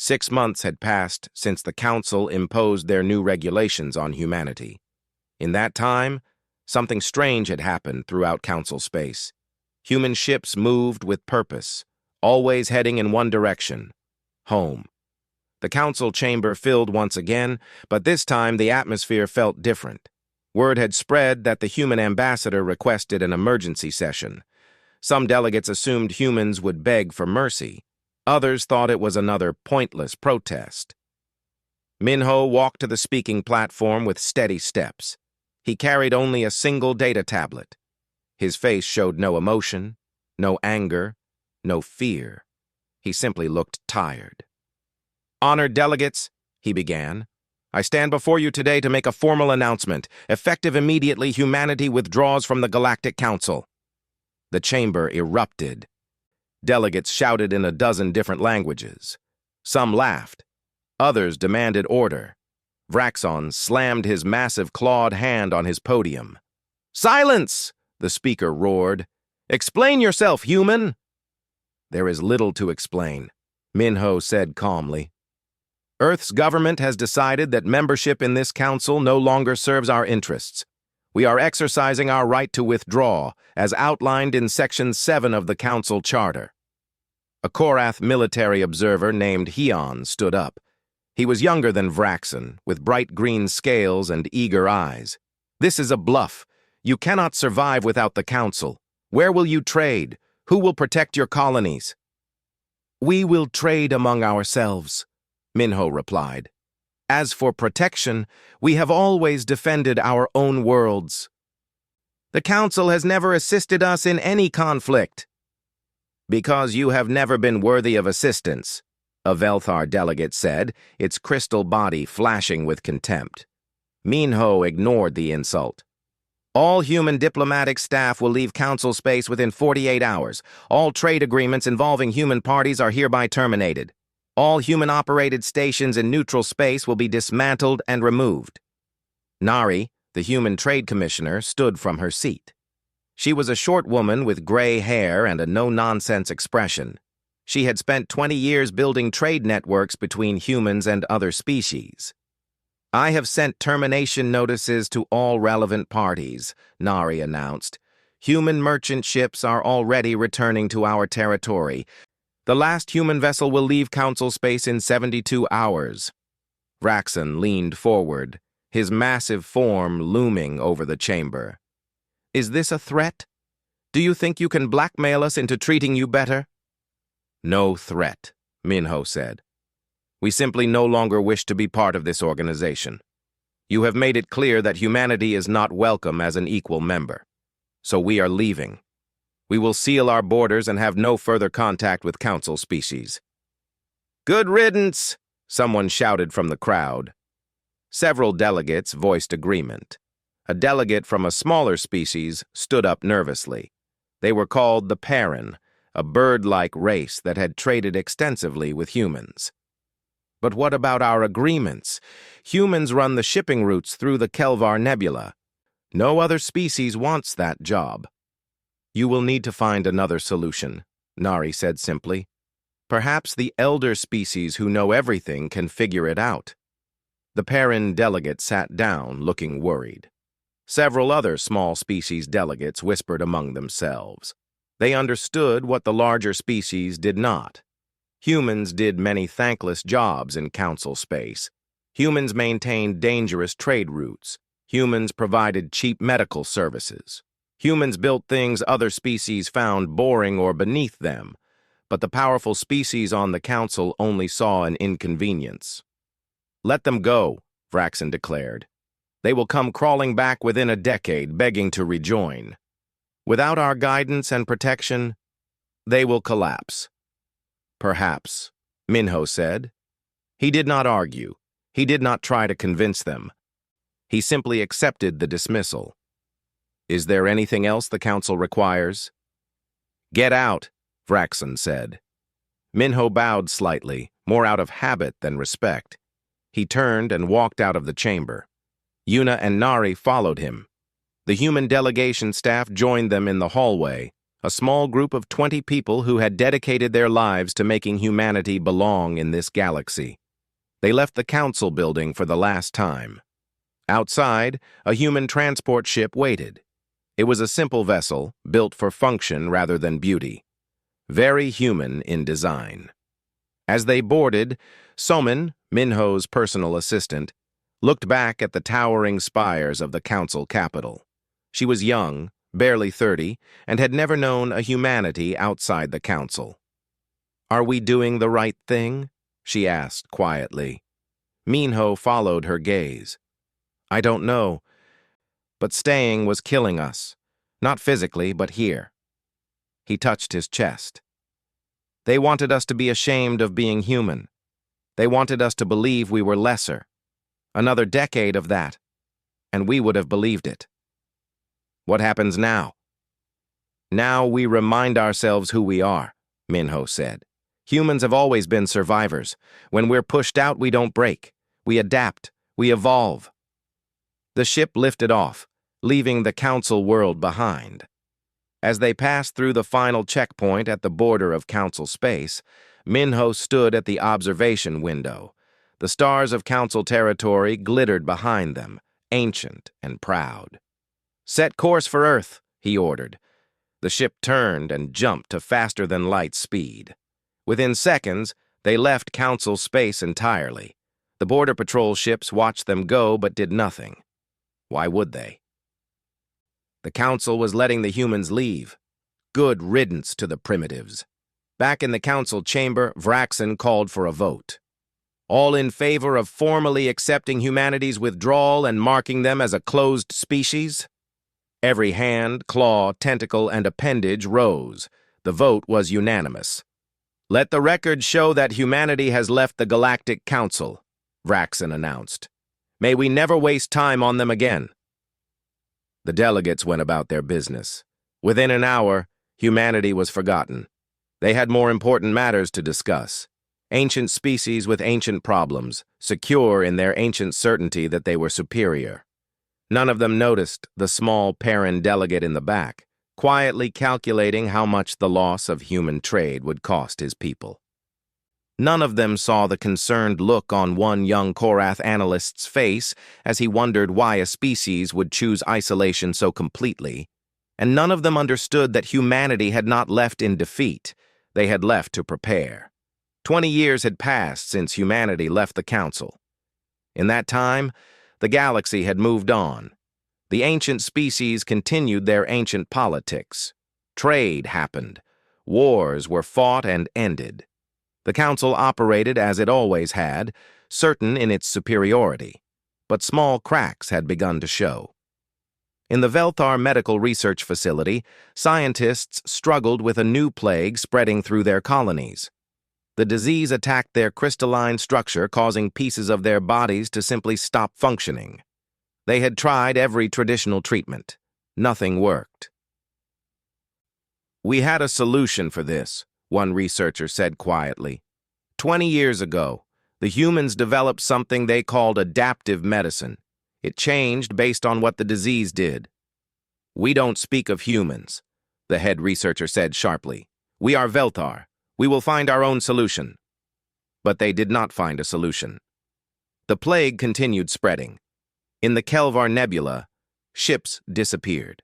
6 months had passed since the Council imposed their new regulations on humanity. In that time, something strange had happened throughout Council space. Human ships moved with purpose, always heading in one direction: home. The Council chamber filled once again, but this time the atmosphere felt different. Word had spread that the human ambassador requested an emergency session. Some delegates assumed humans would beg for mercy. Others thought it was another pointless protest. Minho walked to the speaking platform with steady steps. He carried only a single data tablet. His face showed no emotion, no anger, no fear. He simply looked tired. "Honored delegates," he began, "I stand before you today to make a formal announcement. Effective immediately, humanity withdraws from the Galactic Council." The chamber erupted. Delegates shouted in a dozen different languages. Some laughed. Others demanded order. Vraxon slammed his massive clawed hand on his podium. "Silence!" the speaker roared. "Explain yourself, human!" "There is little to explain," Minho said calmly. "Earth's government has decided that membership in this council no longer serves our interests. We are exercising our right to withdraw, as outlined in Section 7 of the Council Charter." A Korath military observer named Heon stood up. He was younger than Vraxon, with bright green scales and eager eyes. "This is a bluff. You cannot survive without the Council. Where will you trade? Who will protect your colonies?" "We will trade among ourselves," Minho replied. "As for protection, we have always defended our own worlds. The Council has never assisted us in any conflict." "Because you have never been worthy of assistance," a Velthar delegate said, its crystal body flashing with contempt. Minho ignored the insult. "All human diplomatic staff will leave Council space within 48 hours. All trade agreements involving human parties are hereby terminated. All human-operated stations in neutral space will be dismantled and removed." Nari, the human trade commissioner, stood from her seat. She was a short woman with gray hair and a no-nonsense expression. She had spent 20 years building trade networks between humans and other species. "I have sent termination notices to all relevant parties," Nari announced. "Human merchant ships are already returning to our territory. The last human vessel will leave Council space in 72 hours. Vraxon leaned forward, his massive form looming over the chamber. "Is this a threat? Do you think you can blackmail us into treating you better?" "No threat," Minho said. "We simply no longer wish to be part of this organization. You have made it clear that humanity is not welcome as an equal member. So we are leaving. We will seal our borders and have no further contact with Council species." "Good riddance," someone shouted from the crowd. Several delegates voiced agreement. A delegate from a smaller species stood up nervously. They were called the Perrin, a bird-like race that had traded extensively with humans. "But what about our agreements? Humans run the shipping routes through the Kelvar Nebula. No other species wants that job." "You will need to find another solution," Nari said simply. "Perhaps the elder species who know everything can figure it out." The Perrin delegate sat down, looking worried. Several other small species delegates whispered among themselves. They understood what the larger species did not. Humans did many thankless jobs in Council space. Humans maintained dangerous trade routes. Humans provided cheap medical services. Humans built things other species found boring or beneath them, but the powerful species on the Council only saw an inconvenience. "Let them go," Vraxon declared. "They will come crawling back within a decade, begging to rejoin. Without our guidance and protection, they will collapse." "Perhaps," Minho said. He did not argue. He did not try to convince them. He simply accepted the dismissal. "Is there anything else the Council requires?" "Get out," Vraxon said. Minho bowed slightly, more out of habit than respect. He turned and walked out of the chamber. Yuna and Nari followed him. The human delegation staff joined them in the hallway, a small group of 20 people who had dedicated their lives to making humanity belong in this galaxy. They left the council building for the last time. Outside, a human transport ship waited. It was a simple vessel, built for function rather than beauty. Very human in design. As they boarded, Somin, Minho's personal assistant, looked back at the towering spires of the council capital. She was young, barely 30, and had never known a humanity outside the council. "Are we doing the right thing?" she asked quietly. Minho followed her gaze. "I don't know, but staying was killing us. Not physically, but here." He touched his chest. "They wanted us to be ashamed of being human. They wanted us to believe we were lesser. Another decade of that, and we would have believed it. What happens now?" "Now we remind ourselves who we are," Minho said. "Humans have always been survivors. When we're pushed out, we don't break. We adapt. We evolve." The ship lifted off, leaving the council world behind. As they passed through the final checkpoint at the border of council space, Minho stood at the observation window. The stars of council territory glittered behind them, ancient and proud. "Set course for Earth," he ordered. The ship turned and jumped to faster-than-light speed. Within seconds, they left council space entirely. The Border Patrol ships watched them go but did nothing. Why would they? The council was letting the humans leave. Good riddance to the primitives. Back in the council chamber, Vraxen called for a vote. "All in favor of formally accepting humanity's withdrawal and marking them as a closed species?" Every hand, claw, tentacle, and appendage rose. The vote was unanimous. "Let the record show that humanity has left the Galactic Council," Vraxen announced. "May we never waste time on them again." The delegates went about their business. Within an hour, humanity was forgotten. They had more important matters to discuss. Ancient species with ancient problems, secure in their ancient certainty that they were superior. None of them noticed the small Perrin delegate in the back, quietly calculating how much the loss of human trade would cost his people. None of them saw the concerned look on one young Korath analyst's face as he wondered why a species would choose isolation so completely, and none of them understood that humanity had not left in defeat. They had left to prepare. 20 years had passed since humanity left the council. In that time, the galaxy had moved on. The ancient species continued their ancient politics. Trade happened. Wars were fought and ended. The council operated as it always had, certain in its superiority, but small cracks had begun to show. In the Velthar Medical Research Facility, scientists struggled with a new plague spreading through their colonies. The disease attacked their crystalline structure, causing pieces of their bodies to simply stop functioning. They had tried every traditional treatment. Nothing worked. "We had a solution for this," one researcher said quietly. 20 years ago, the humans developed something they called adaptive medicine. It changed based on what the disease did. "We don't speak of humans," the head researcher said sharply. "We are Velthar. We will find our own solution." But they did not find a solution. The plague continued spreading. In the Kelvar Nebula, ships disappeared.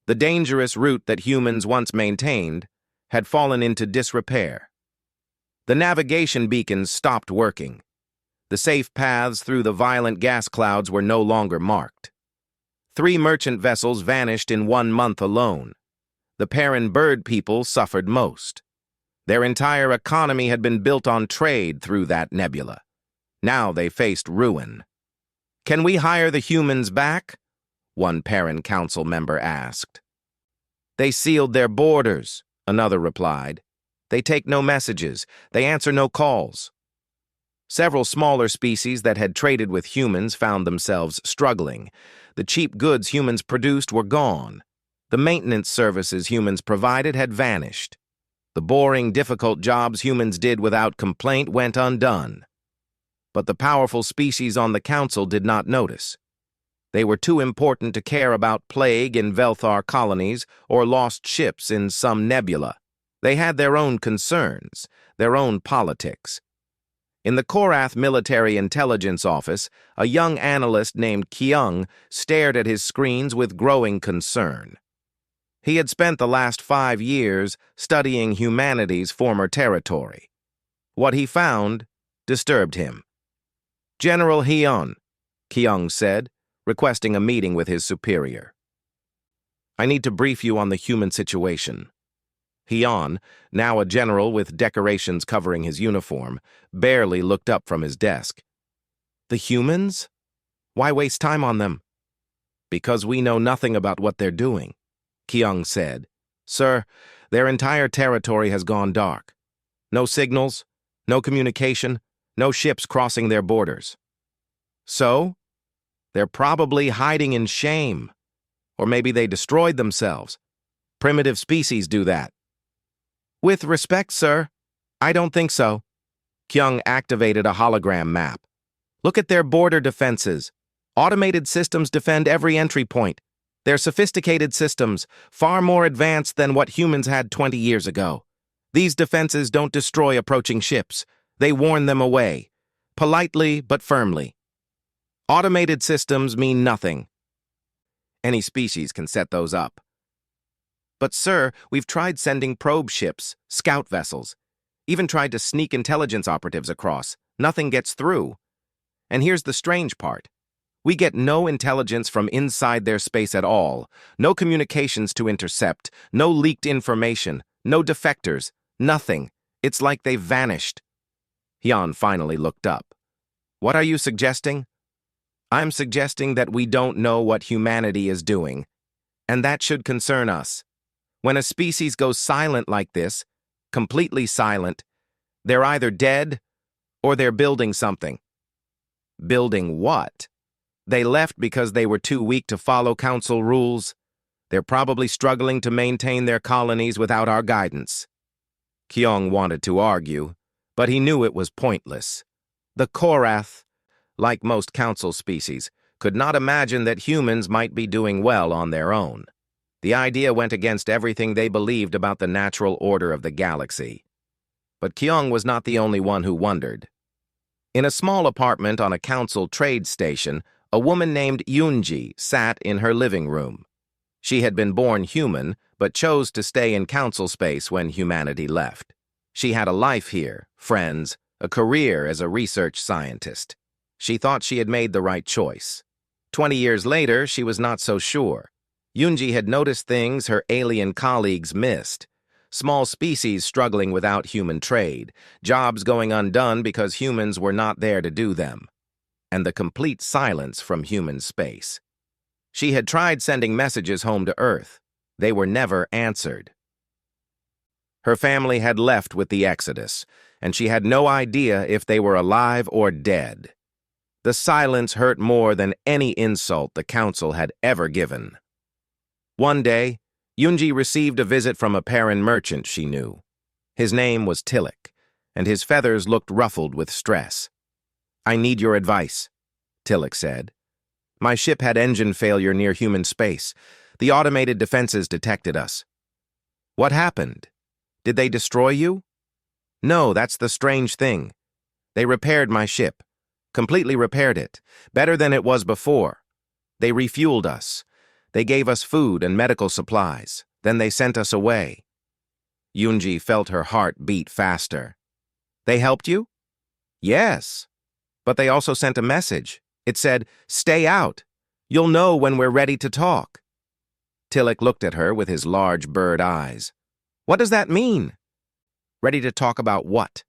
The dangerous route that humans once maintained had fallen into disrepair. The navigation beacons stopped working. The safe paths through the violent gas clouds were no longer marked. 3 merchant vessels vanished in 1 month alone. The Perrin bird people suffered most. Their entire economy had been built on trade through that nebula. Now they faced ruin. "Can we hire the humans back?" one Perrin council member asked. "They sealed their borders," another replied. "They take no messages. They answer no calls." Several smaller species that had traded with humans found themselves struggling. The cheap goods humans produced were gone. The maintenance services humans provided had vanished. The boring, difficult jobs humans did without complaint went undone. But the powerful species on the council did not notice. They were too important to care about plague in Velthar colonies or lost ships in some nebula. They had their own concerns, their own politics. In the Korath Military Intelligence Office, a young analyst named Kyung stared at his screens with growing concern. He had spent the last 5 years studying humanity's former territory. What he found disturbed him. "General Hyun," Kyung said, requesting a meeting with his superior. "I need to brief you on the human situation." Hyun, now a general with decorations covering his uniform, barely looked up from his desk. "The humans? Why waste time on them?" "Because we know nothing about what they're doing," Kyung said. "Sir, their entire territory has gone dark. No signals, no communication, no ships crossing their borders. So, they're probably hiding in shame. Or maybe they destroyed themselves. Primitive species do that." "With respect, sir, I don't think so." Kyung activated a hologram map. "Look at their border defenses. Automated systems defend every entry point. They're sophisticated systems, far more advanced than what humans had 20 years ago. These defenses don't destroy approaching ships. They warn them away, politely but firmly. Automated systems mean nothing. Any species can set those up." "But sir, we've tried sending probe ships, scout vessels, even tried to sneak intelligence operatives across. Nothing gets through. And here's the strange part. We get no intelligence from inside their space at all, no communications to intercept, no leaked information, no defectors, nothing. It's like they've vanished." Hyun finally looked up. "What are you suggesting?" "I'm suggesting that we don't know what humanity is doing, and that should concern us. When a species goes silent like this, completely silent, they're either dead or they're building something." "Building what?" "They left because they were too weak to follow council rules. They're probably struggling to maintain their colonies without our guidance." Kyung wanted to argue, but he knew it was pointless. The Korath, like most council species, could not imagine that humans might be doing well on their own. The idea went against everything they believed about the natural order of the galaxy. But Kyung was not the only one who wondered. In a small apartment on a council trade station, a woman named Yoonji sat in her living room. She had been born human, but chose to stay in council space when humanity left. She had a life here, friends, a career as a research scientist. She thought she had made the right choice. 20 years later, she was not so sure. Yoonji had noticed things her alien colleagues missed. Small species struggling without human trade, jobs going undone because humans were not there to do them, and the complete silence from human space. She had tried sending messages home to Earth. They were never answered. Her family had left with the Exodus, and she had no idea if they were alive or dead. The silence hurt more than any insult the council had ever given. One day, Yoonji received a visit from a Perrin merchant she knew. His name was Tillich, and his feathers looked ruffled with stress. "I need your advice," Tillich said. "My ship had engine failure near human space. The automated defenses detected us." "What happened? Did they destroy you?" "No, that's the strange thing. They repaired my ship. Completely repaired it. Better than it was before. They refueled us. They gave us food and medical supplies. Then they sent us away." Yoonji felt her heart beat faster. "They helped you?" "Yes. But they also sent a message. It said, 'Stay out. You'll know when we're ready to talk.'" Tillich looked at her with his large bird eyes. "What does that mean?" "Ready to talk about what?"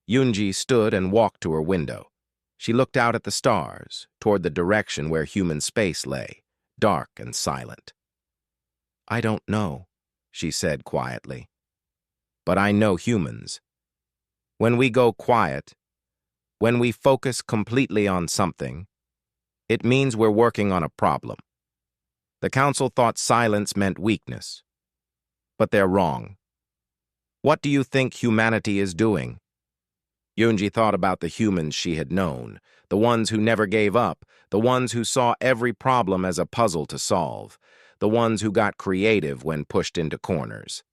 Yoonji stood and walked to her window. She looked out at the stars, toward the direction where human space lay, dark and silent. "I don't know," she said quietly. "But I know humans. When we go quiet, when we focus completely on something, it means we're working on a problem. The council thought silence meant weakness. But they're wrong. What do you think humanity is doing?" Yoonji thought about the humans she had known, the ones who never gave up, the ones who saw every problem as a puzzle to solve, the ones who got creative when pushed into corners.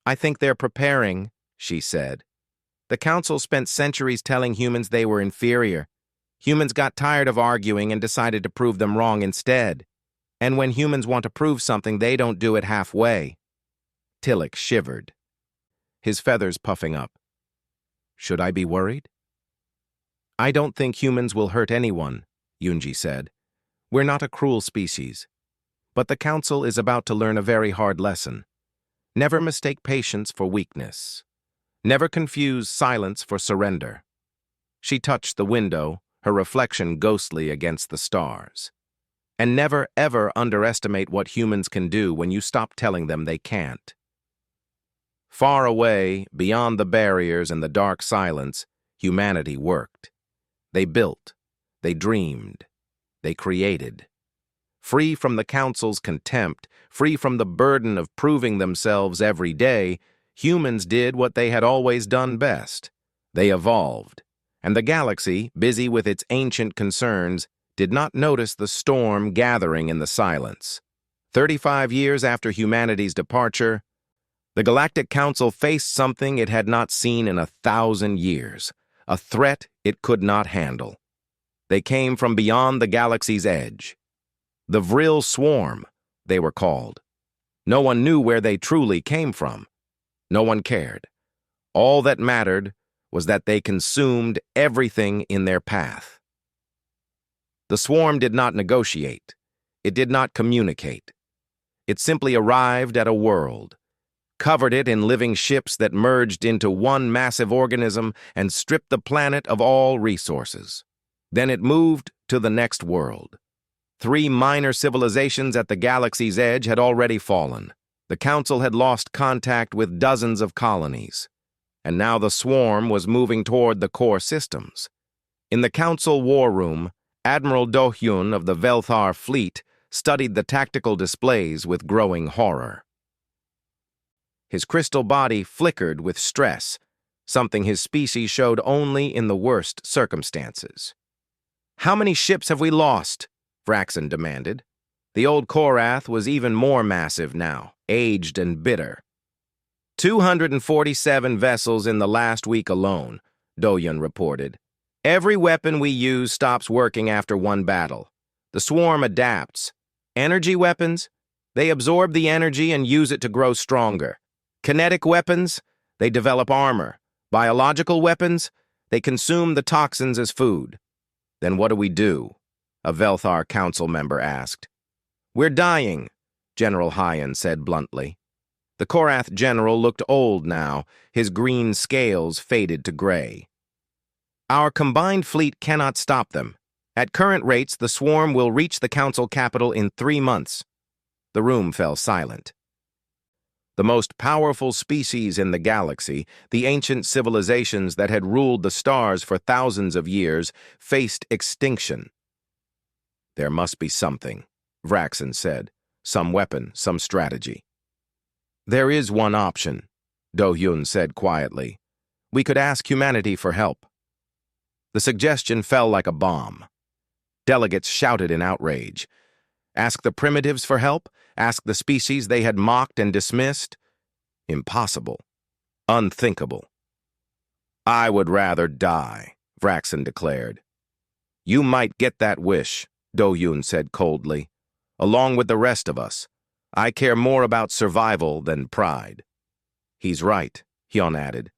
"I think they're preparing," she said. "The council spent centuries telling humans they were inferior. Humans got tired of arguing and decided to prove them wrong instead. And when humans want to prove something, they don't do it halfway." Tillich shivered, his feathers puffing up. "Should I be worried?" "I don't think humans will hurt anyone," Yunji said. "We're not a cruel species. But the council is about to learn a very hard lesson. Never mistake patience for weakness. Never confuse silence for surrender." She touched the window, her reflection ghostly against the stars. "And never, ever underestimate what humans can do when you stop telling them they can't." Far away, beyond the barriers and the dark silence, humanity worked. They built, they dreamed, they created. Free from the council's contempt, free from the burden of proving themselves every day, humans did what they had always done best. They evolved, and the galaxy, busy with its ancient concerns, did not notice the storm gathering in the silence. 35 years after humanity's departure, the Galactic Council faced something it had not seen in 1,000 years, a threat it could not handle. They came from beyond the galaxy's edge. The Vril Swarm, they were called. No one knew where they truly came from. No one cared. All that mattered was that they consumed everything in their path. The swarm did not negotiate. It did not communicate. It simply arrived at a world, covered it in living ships that merged into one massive organism and stripped the planet of all resources. Then it moved to the next world. 3 minor civilizations at the galaxy's edge had already fallen. The council had lost contact with dozens of colonies. And now the swarm was moving toward the core systems. In the council war room, Admiral Do-hyun of the Velthar fleet studied the tactical displays with growing horror. His crystal body flickered with stress, something his species showed only in the worst circumstances. "How many ships have we lost?" Vraxen demanded. The old Korath was even more massive now, aged and bitter. 247 vessels in the last week alone, Do-hyun reported. "Every weapon we use stops working after one battle. The swarm adapts. Energy weapons? They absorb the energy and use it to grow stronger. Kinetic weapons? They develop armor. Biological weapons? They consume the toxins as food." "Then what do we do?" a Velthar council member asked. "We're dying," General Hyan said bluntly. The Korath general looked old now, his green scales faded to gray. "Our combined fleet cannot stop them. At current rates, the swarm will reach the council capital in 3 months. The room fell silent. The most powerful species in the galaxy, the ancient civilizations that had ruled the stars for thousands of years, faced extinction. "There must be something," Vraxen said. "Some weapon, some strategy." "There is one option," Do-hyun said quietly. "We could ask humanity for help." The suggestion fell like a bomb. Delegates shouted in outrage. Ask the primitives for help? Ask the species they had mocked and dismissed? Impossible. Unthinkable. "I would rather die," Vraxen declared. "You might get that wish," Do-hyun said coldly. "Along with the rest of us. I care more about survival than pride." "He's right," Hyun added.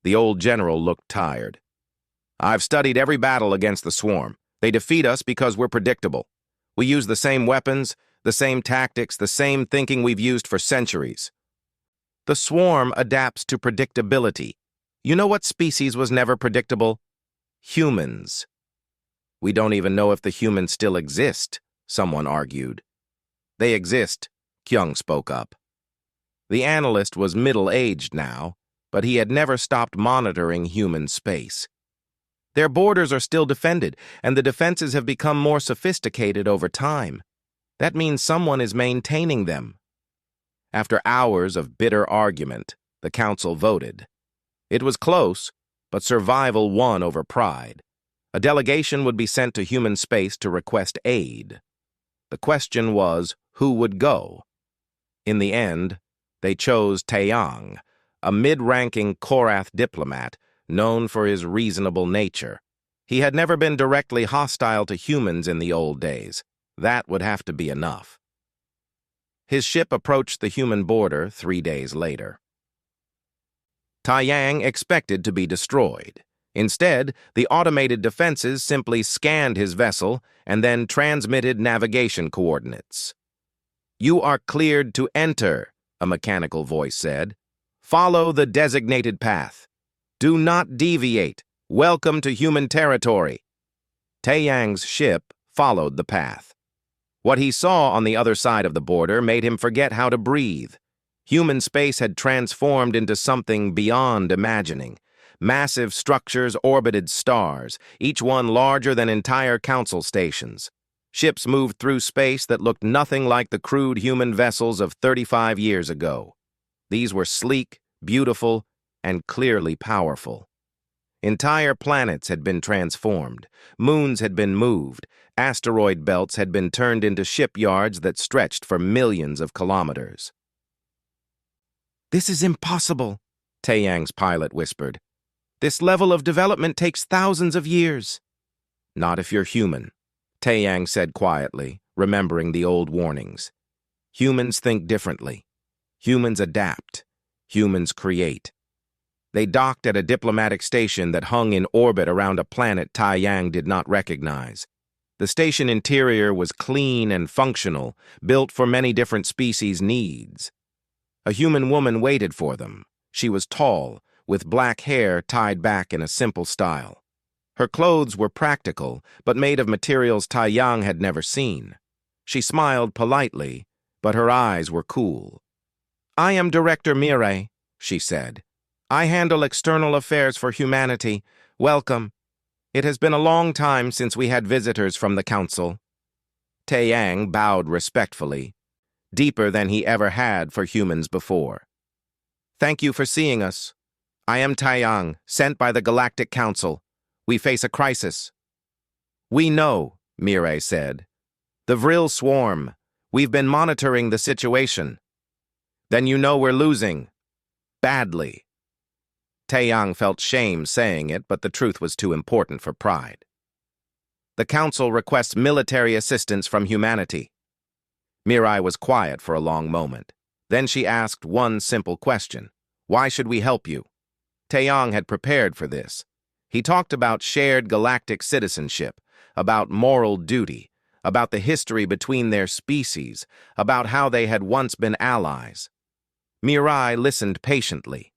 The old general looked tired. "I've studied every battle against the swarm. They defeat us because we're predictable. We use the same weapons, the same tactics, the same thinking we've used for centuries." "The swarm adapts to predictability. You know what species was never predictable? Humans." "We don't even know if the humans still exist," someone argued. "They exist," Kyung spoke up. The analyst was middle-aged now, but he had never stopped monitoring human space. "Their borders are still defended, and the defenses have become more sophisticated over time. That means someone is maintaining them." After hours of bitter argument, the council voted. It was close, but survival won over pride. A delegation would be sent to human space to request aid. The question was, who would go? In the end, they chose Taeyang, a mid-ranking Korath diplomat known for his reasonable nature. He had never been directly hostile to humans in the old days. That would have to be enough. His ship approached the human border 3 days later. Taeyang expected to be destroyed. Instead, the automated defenses simply scanned his vessel and then transmitted navigation coordinates. "You are cleared to enter," a mechanical voice said. "Follow the designated path. Do not deviate. Welcome to human territory." Taeyang's ship followed the path. What he saw on the other side of the border made him forget how to breathe. Human space had transformed into something beyond imagining. Massive structures orbited stars, each one larger than entire council stations. Ships moved through space that looked nothing like the crude human vessels of 35 years ago. These were sleek, beautiful, and clearly powerful. Entire planets had been transformed, moons had been moved, asteroid belts had been turned into shipyards that stretched for millions of kilometers. "This is impossible," Taeyang's pilot whispered. "This level of development takes thousands of years." "Not if you're human," Taeyang said quietly, remembering the old warnings. "Humans think differently. Humans adapt. Humans create." They docked at a diplomatic station that hung in orbit around a planet Taeyang did not recognize. The station interior was clean and functional, built for many different species' needs. A human woman waited for them. She was tall, with black hair tied back in a simple style. Her clothes were practical, but made of materials Taeyang had never seen. She smiled politely, but her eyes were cool. "I am Director Mirai," she said. "I handle external affairs for humanity. Welcome. It has been a long time since we had visitors from the council." Taeyang bowed respectfully, deeper than he ever had for humans before. "Thank you for seeing us. I am Taeyang, sent by the Galactic Council. We face a crisis." "We know," Mirai said. "The Vril swarm. We've been monitoring the situation." "Then you know we're losing. Badly." Taeyang felt shame saying it, but the truth was too important for pride. "The Council requests military assistance from humanity." Mirai was quiet for a long moment. Then she asked one simple question. "Why should we help you?" Taeyang had prepared for this. He talked about shared galactic citizenship, about moral duty, about the history between their species, about how they had once been allies. Mirai listened patiently.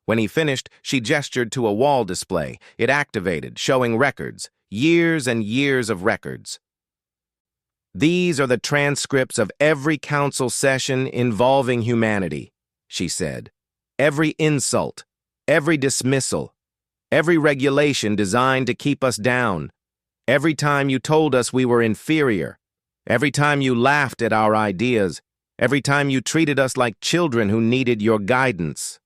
When he finished, she gestured to a wall display. It activated, showing records, years and years of records. "These are the transcripts of every council session involving humanity," she said. "Every insult, every dismissal, every regulation designed to keep us down, every time you told us we were inferior, every time you laughed at our ideas, every time you treated us like children who needed your guidance."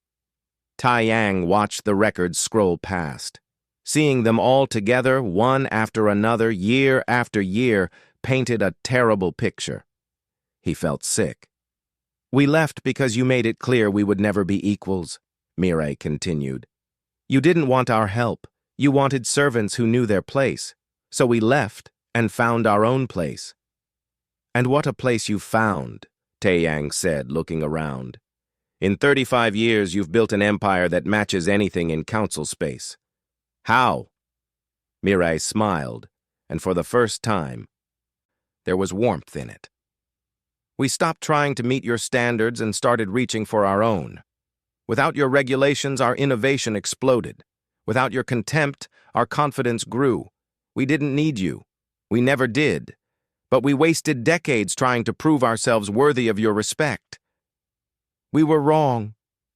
Taeyang watched the records scroll past. Seeing them all together, one after another, year after year, painted a terrible picture. He felt sick. "We left because you made it clear we would never be equals," Mirai continued. "You didn't want our help. You wanted servants who knew their place. So we left and found our own place." "And what a place you found," Taeyang said, looking around. "In 35 years, you've built an empire that matches anything in council space." "How?" Mirai smiled, and for the first time, there was warmth in it. "We stopped trying to meet your standards and started reaching for our own. Without your regulations, our innovation exploded. Without your contempt, our confidence grew. We didn't need you. We never did. But we wasted decades trying to prove ourselves worthy of your respect." "We were wrong,"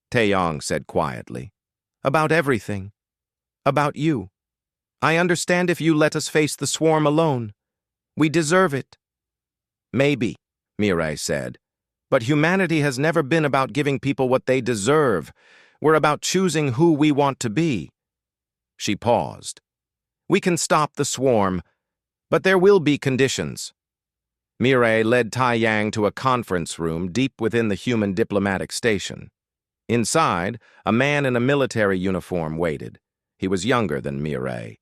Taeyang said quietly. "About everything. About you. I understand if you let us face the swarm alone. We deserve it." "Maybe," Mirai said. "But humanity has never been about giving people what they deserve. We're about choosing who we want to be." She paused. We can stop the swarm, but there will be conditions. Mirai led Tai Yang to a conference room deep within the human diplomatic station. Inside, a man in a military uniform waited. He was younger than Mirai,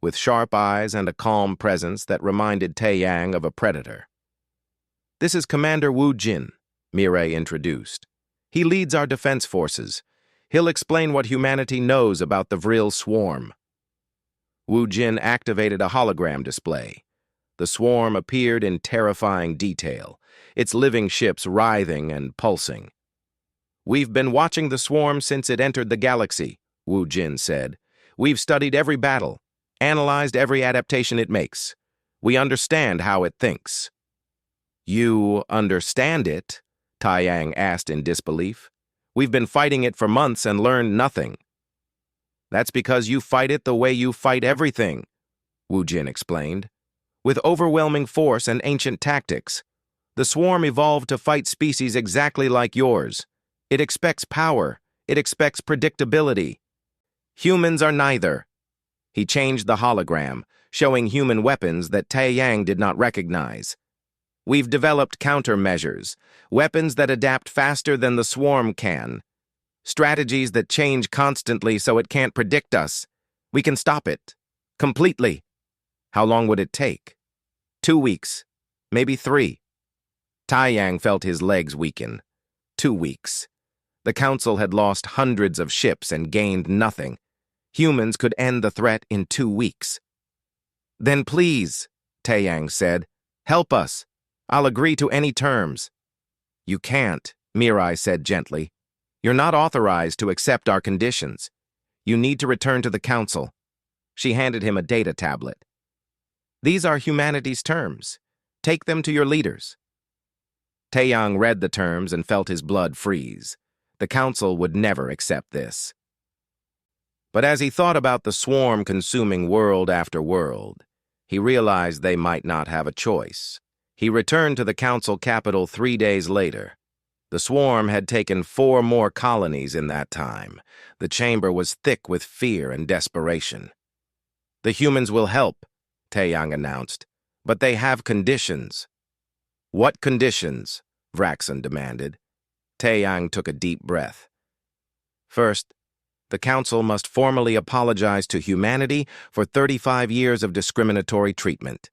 with sharp eyes and a calm presence that reminded Tai Yang of a predator. "This is Commander Wu Jin," Mirai introduced. "He leads our defense forces. He'll explain what humanity knows about the Vril swarm." Wu Jin activated a hologram display. The swarm appeared in terrifying detail, its living ships writhing and pulsing. "We've been watching the swarm since it entered the galaxy," Wu Jin said. "We've studied every battle, analyzed every adaptation it makes. We understand how it thinks." "You understand it?" Tai Yang asked in disbelief. "We've been fighting it for months and learned nothing." "That's because you fight it the way you fight everything," Wu Jin explained. "With overwhelming force and ancient tactics. The swarm evolved to fight species exactly like yours. It expects power. It expects predictability. Humans are neither." He changed the hologram, showing human weapons that Tai Yang did not recognize. "We've developed countermeasures, weapons that adapt faster than the swarm can. Strategies that change constantly so it can't predict us. We can stop it. Completely." "How long would it take?" 2 weeks. Maybe 3. Tai Yang felt his legs weaken. 2 weeks. The Council had lost hundreds of ships and gained nothing. Humans could end the threat in 2 weeks. "Then please," Tai Yang said, "help us. I'll agree to any terms." "You can't," Mirai said gently. "You're not authorized to accept our conditions. You need to return to the Council." She handed him a data tablet. "These are humanity's terms. Take them to your leaders." Tai Yang read the terms and felt his blood freeze. The Council would never accept this. But as he thought about the swarm consuming world after world, he realized they might not have a choice. He returned to the Council capital 3 days later. The swarm had taken 4 more colonies in that time. The chamber was thick with fear and desperation. "The humans will help," Tai Yang announced, "but they have conditions." "What conditions?" Vraxon demanded. Tai Yang took a deep breath. "First, the Council must formally apologize to humanity for 35 years of discriminatory treatment.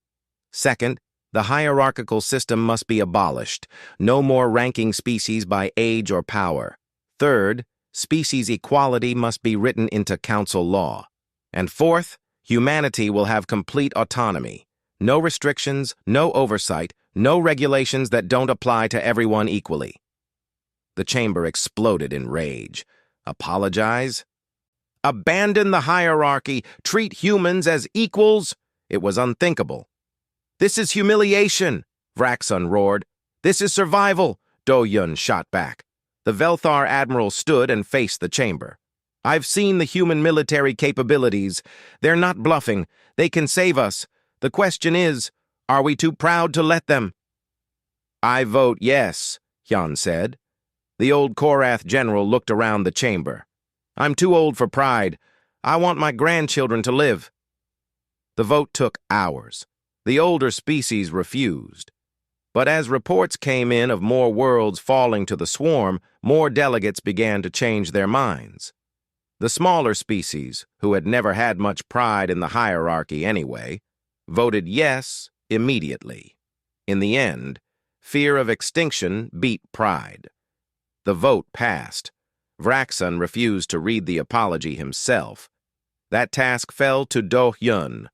Second, the hierarchical system must be abolished. No more ranking species by age or power. Third, species equality must be written into Council law. And fourth, humanity will have complete autonomy. No restrictions, no oversight, no regulations that don't apply to everyone equally." The chamber exploded in rage. Apologize? Abandon the hierarchy, treat humans as equals? It was unthinkable. "This is humiliation," Vraxon roared. "This is survival," Do Yun shot back. The Velthar admiral stood and faced the chamber. "I've seen the human military capabilities. They're not bluffing. They can save us. The question is, are we too proud to let them?" "I vote yes," Hyun said. The old Korath general looked around the chamber. "I'm too old for pride. I want my grandchildren to live." The vote took hours. The older species refused. But as reports came in of more worlds falling to the swarm, more delegates began to change their minds. The smaller species, who had never had much pride in the hierarchy anyway, voted yes immediately. In the end, fear of extinction beat pride. The vote passed. Vraxon refused to read the apology himself. That task fell to Do Hyun,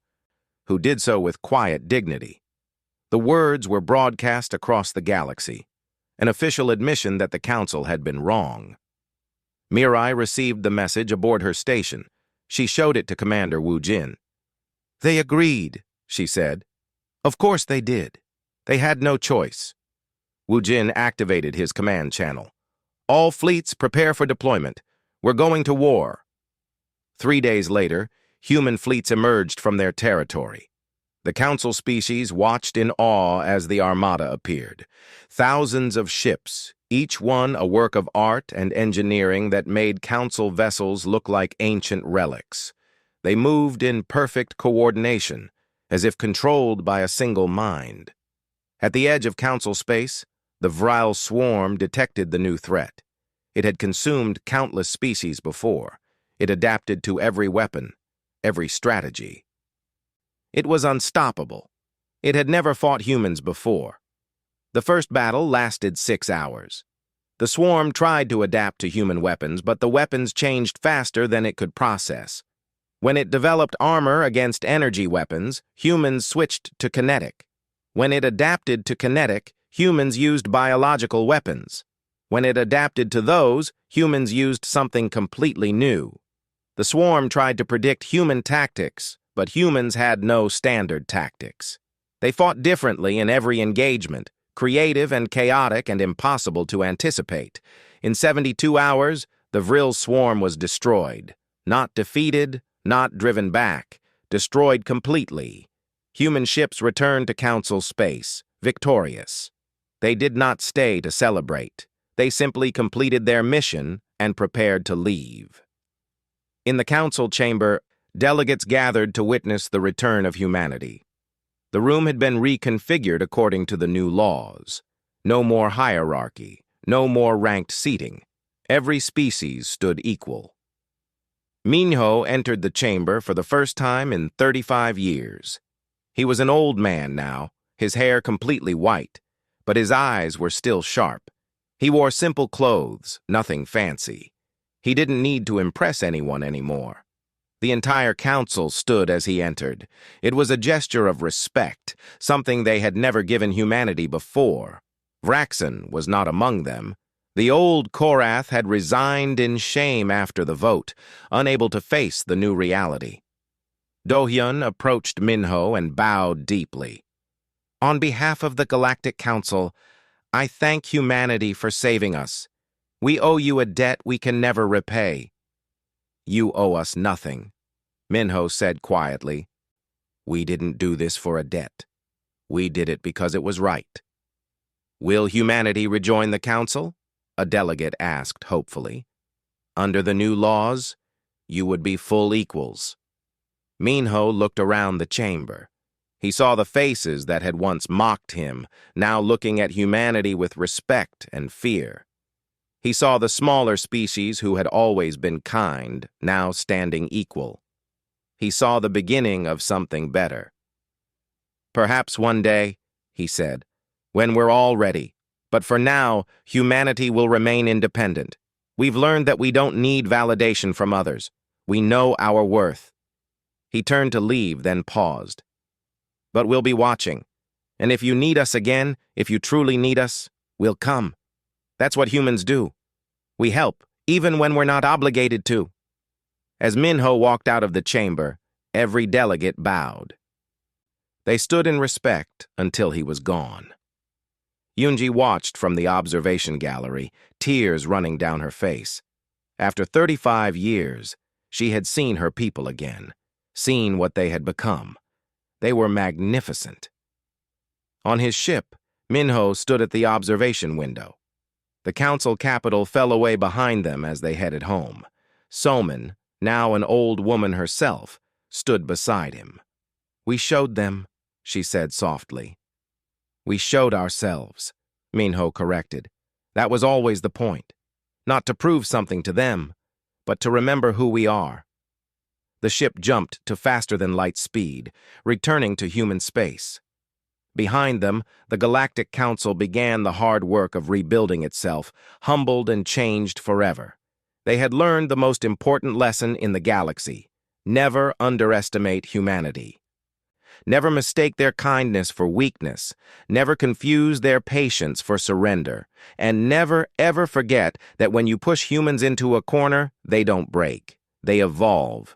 who did so with quiet dignity. The words were broadcast across the galaxy, an official admission that the Council had been wrong. Mirai received the message aboard her station. She showed it to Commander Wu Jin. "They agreed," she said. "Of course they did. They had no choice." Wu Jin activated his command channel. "All fleets prepare for deployment. We're going to war." 3 days later, human fleets emerged from their territory. The Council species watched in awe as the Armada appeared. Thousands of ships, each one a work of art and engineering that made Council vessels look like ancient relics. They moved in perfect coordination, as if controlled by a single mind. At the edge of Council space, the Vril swarm detected the new threat. It had consumed countless species before. It adapted to every weapon, every strategy. It was unstoppable. It had never fought humans before. The first battle lasted 6 hours. The swarm tried to adapt to human weapons, but the weapons changed faster than it could process. When it developed armor against energy weapons, humans switched to kinetic. When it adapted to kinetic, humans used biological weapons. When it adapted to those, humans used something completely new. The swarm tried to predict human tactics, but humans had no standard tactics. They fought differently in every engagement, creative and chaotic and impossible to anticipate. In 72 hours, the Vril swarm was destroyed. Not defeated, not driven back, destroyed completely. Human ships returned to Council space, victorious. They did not stay to celebrate. They simply completed their mission and prepared to leave. In the Council chamber, delegates gathered to witness the return of humanity. The room had been reconfigured according to the new laws. No more hierarchy, no more ranked seating. Every species stood equal. Minho entered the chamber for the first time in 35 years. He was an old man now, his hair completely white, but his eyes were still sharp. He wore simple clothes, nothing fancy. He didn't need to impress anyone anymore. The entire council stood as he entered. It was a gesture of respect, something they had never given humanity before. Vraxen was not among them. The old Korath had resigned in shame after the vote, unable to face the new reality. Dohyun approached Minho and bowed deeply. "On behalf of the Galactic Council, I thank humanity for saving us. We owe you a debt we can never repay." "You owe us nothing," Minho said quietly. "We didn't do this for a debt. We did it because it was right." "Will humanity rejoin the council?" a delegate asked hopefully. "Under the new laws, you would be full equals." Minho looked around the chamber. He saw the faces that had once mocked him, now looking at humanity with respect and fear. He saw the smaller species who had always been kind, now standing equal. He saw the beginning of something better. "Perhaps one day," he said, "when we're all ready. But for now, humanity will remain independent. We've learned that we don't need validation from others. We know our worth." He turned to leave, then paused. "But we'll be watching. And if you need us again, if you truly need us, we'll come. That's what humans do. We help, even when we're not obligated to." As Minho walked out of the chamber, every delegate bowed. They stood in respect until he was gone. Yunji watched from the observation gallery, tears running down her face. After 35 years, she had seen her people again, seen what they had become. They were magnificent. On his ship, Minho stood at the observation window. The council capital fell away behind them as they headed home. Soman, now an old woman herself, stood beside him. "We showed them," she said softly. "We showed ourselves," Minho corrected. "That was always the point. Not to prove something to them, but to remember who we are." The ship jumped to faster-than-light speed, returning to human space. Behind them, the Galactic Council began the hard work of rebuilding itself, humbled and changed forever. They had learned the most important lesson in the galaxy: never underestimate humanity. Never mistake their kindness for weakness, never confuse their patience for surrender, and never, ever forget that when you push humans into a corner, they don't break. They evolve.